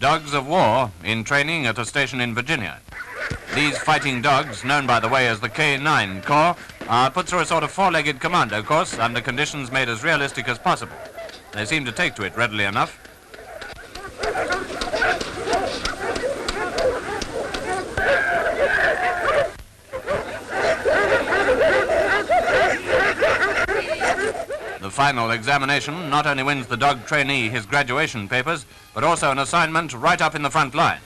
Dogs of war in training at a station in Virginia. These fighting dogs, known by the way as the K9 Corps, are put through a sort of four-legged commando course under conditions made as realistic as possible. They seem to take to it readily enough. The final examination not only wins the dog trainee his graduation papers, but also an assignment right up in the front line.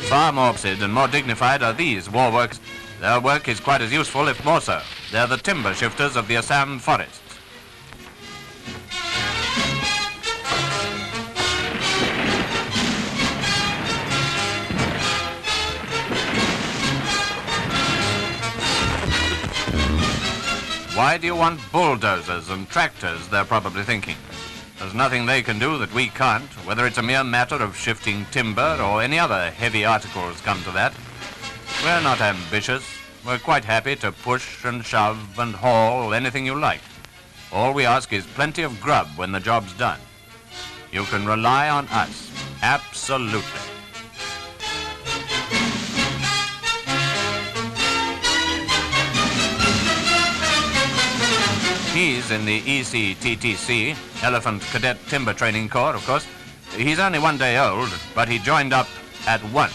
Far more opposite and more dignified are these war works. Their work is quite as useful, if more so. They're the timber shifters of the Assam forests. Why do you want bulldozers and tractors, they're probably thinking. There's nothing they can do that we can't, whether it's a mere matter of shifting timber or any other heavy articles come to that. We're not ambitious. We're quite happy to push and shove and haul anything you like. All we ask is plenty of grub when the job's done. You can rely on us, absolutely. He's in the ECTTC, Elephant Cadet Timber Training Corps, of course. He's only 1 day old, but he joined up at once.